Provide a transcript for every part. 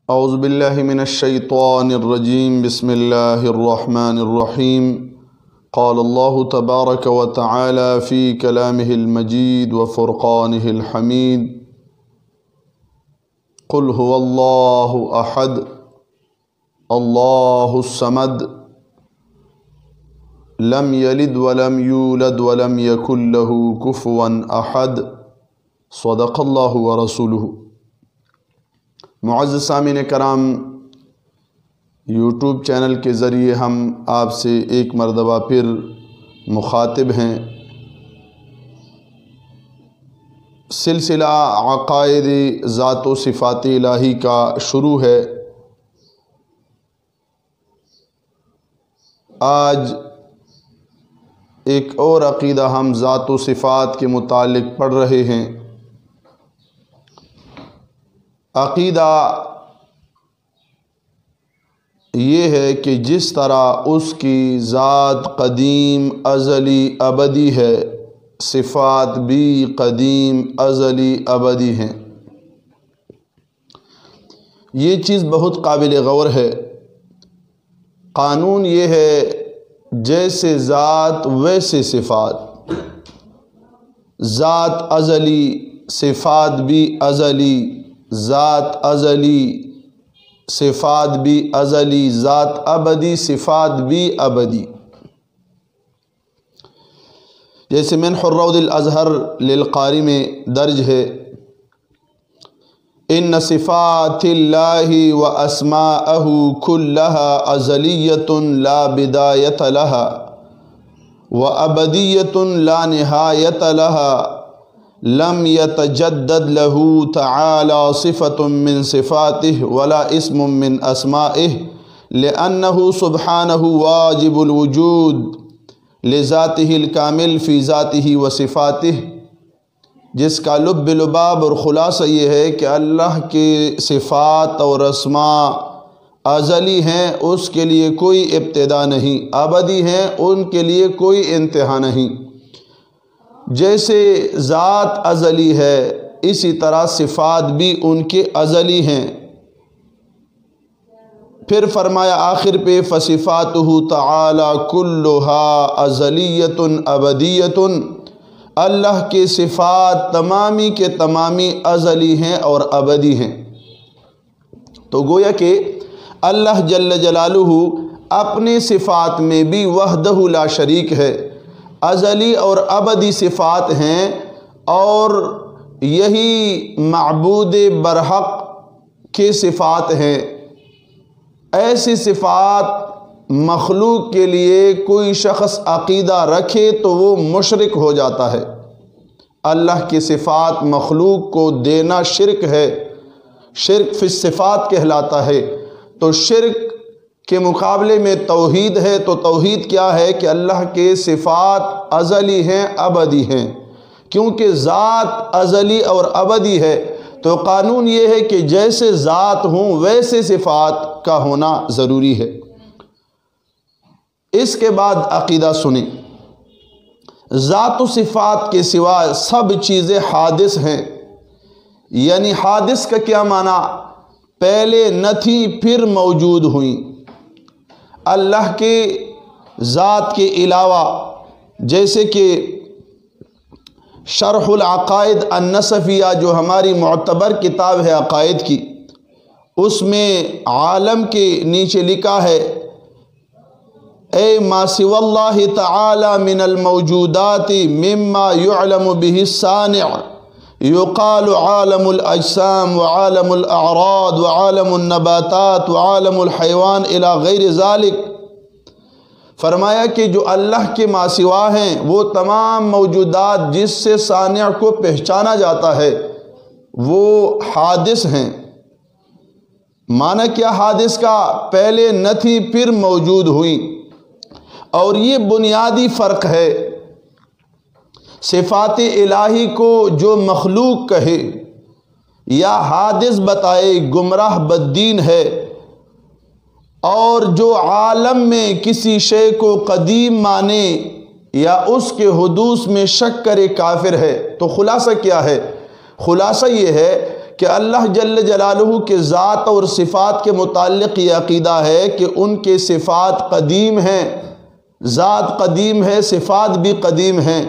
اعوذ باللہ من الشیطان الرجیم بسم اللہ الرحمن الرحیم قال اللہ تبارک وتعالی فی کلامہ المجید وفرقانہ الحمید قل هو اللہ احد اللہ الصمد لم یلد ولم یولد ولم یکن لہ کفوا احد صدق اللہ ورسولہ۔ معزز سامعین کرام، یوٹیوب چینل کے ذریعے ہم آپ سے ایک مرتبہ پھر مخاطب ہیں۔ سلسلہ عقائد ذات و صفات الہی کا شروع ہے۔ آج ایک اور عقیدہ ہم ذات و صفات کے متعلق پڑھ رہے ہیں۔ عقیدہ یہ ہے کہ جس طرح اس کی ذات قدیم ازلی ابدی ہے، صفات بھی قدیم ازلی ابدی ہیں۔ یہ چیز بہت قابل غور ہے۔ قانون یہ ہے جیسے ذات ویسے صفات، ذات ازلی صفات بھی ازلی، ذات ازلی صفات بھی ازلی، ذات ابدی صفات بھی ابدی۔ جیسے منح الروض الازہر للقاری میں درج ہے، ان صفات اللہ و اسماءہ کلہا ازلیۃ لا بدایۃ لہا و ابدیۃ لا نہایۃ لہا لم يتجدد له تعالى صفة من صفاته ولا اسم من اسمائه لأنه سبحانه واجب الوجود لذاته الكامل في ذاته وصفاته۔ جس کا لب لباب اور خلاصہ یہ ہے کہ اللہ کے صفات اور اسماء ازلی ہیں، اس کے لیے کوئی ابتدا نہیں، ابدی ہیں، ان کے لیے کوئی انتہا نہیں۔ جیسے ذات ازلی ہے اسی طرح صفات بھی ان کے ازلی ہیں۔ پھر فرمایا آخر پہ فصفاتہ تعالی کلھا ازلیۃ ابدیۃ، اللہ کے صفات تمامی کے تمامی ازلی ہیں اور ابدی ہیں۔ تو گویا کہ اللہ جل جلالہ اپنے صفات میں بھی وحدہ لا شریک ہے، ازلی اور ابدی صفات ہیں، اور یہی معبود برحق کے صفات ہیں۔ ایسی صفات مخلوق کے لیے کوئی شخص عقیدہ رکھے تو وہ مشرک ہو جاتا ہے۔ اللہ کی صفات مخلوق کو دینا شرک ہے، شرک فی الصفات کہلاتا ہے۔ تو شرک کے مقابلے میں توحید ہے، تو توحید کیا ہے کہ اللہ کے صفات ازلی ہیں ابدی ہیں۔ کیونکہ ذات ازلی اور ابدی ہے تو قانون یہ ہے کہ جیسے ذات ہوں ویسے صفات کا ہونا ضروری ہے۔ اس کے بعد عقیدہ سنیں، ذات و صفات کے سوا سب چیزیں حادث ہیں۔ یعنی حادث کا کیا معنی؟ پہلے نہ تھی پھر موجود ہوئیں۔ اللہ کے ذات کے علاوہ، جیسے کہ شرح العقائد النصفیہ جو ہماری معتبر کتاب ہے عقائد کی، اس میں عالم کے نیچے لکھا ہے، اے ما سوى اللہ تعالی من الموجودات مما يعلم به الصانع يقال عالم الاجسام وعالم الاعراض وعالم النباتات وعالم الحیوان الى غیر ذلك۔ فرمایا کہ جو اللہ کے ما سوا ہیں وہ تمام موجودات جس سے صانع کو پہچانا جاتا ہے وہ حادث ہیں۔ معنی کیا حادث کا؟ پہلے نہ تھی پھر موجود ہوئیں۔ اور یہ بنیادی فرق ہے۔ صفات الہی کو جو مخلوق کہے یا حادث بتائے گمراہ بددین ہے، اور جو عالم میں کسی شے کو قدیم مانے یا اس کے حدوث میں شک کرے کافر ہے۔ تو خلاصہ کیا ہے؟ خلاصہ یہ ہے کہ اللہ جل جلالہ کے ذات اور صفات کے متعلق یہ عقیدہ ہے کہ ان کے صفات قدیم ہیں، ذات قدیم ہے، صفات بھی قدیم ہیں،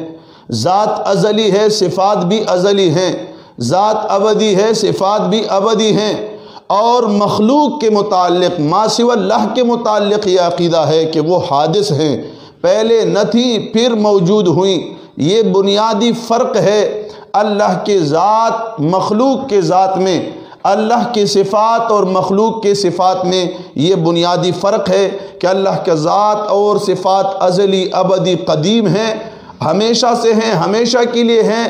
ذات ازلی ہے، صفات بھی ازلی ہیں، ذات ابدی ہے، صفات بھی ابدی ہیں، اور مخلوق کے متعلق ما سوی اللہ کے متعلق یہ عقیدہ ہے کہ وہ حادث ہیں، پہلے نہ تھیں پھر موجود ہوئیں۔ یہ بنیادی فرق ہے اللہ کے ذات مخلوق کے ذات میں، اللہ کی صفات اور مخلوق کے صفات میں یہ بنیادی فرق ہے کہ اللہ کا ذات اور صفات ازلی ابدی قدیم ہیں، ہمیشہ سے ہیں، ہمیشہ کے لیے ہیں،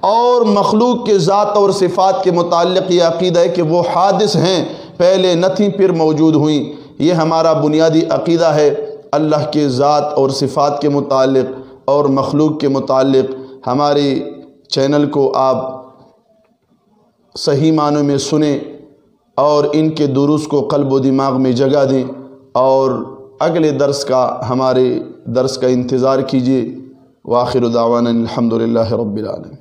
اور مخلوق کے ذات اور صفات کے متعلق یہ عقیدہ ہے کہ وہ حادث ہیں، پہلے نہ تھیں پھر موجود ہوئیں۔ یہ ہمارا بنیادی عقیدہ ہے اللہ کے ذات اور صفات کے متعلق اور مخلوق کے متعلق۔ ہمارے چینل کو آپ صحیح معنوں میں سنیں اور ان کے دروس کو قلب و دماغ میں جگہ دیں، اور اگلے درس کا ہمارے درس کا انتظار کیجیے۔ وآخر دعوانا الحمدللہ رب العالمین۔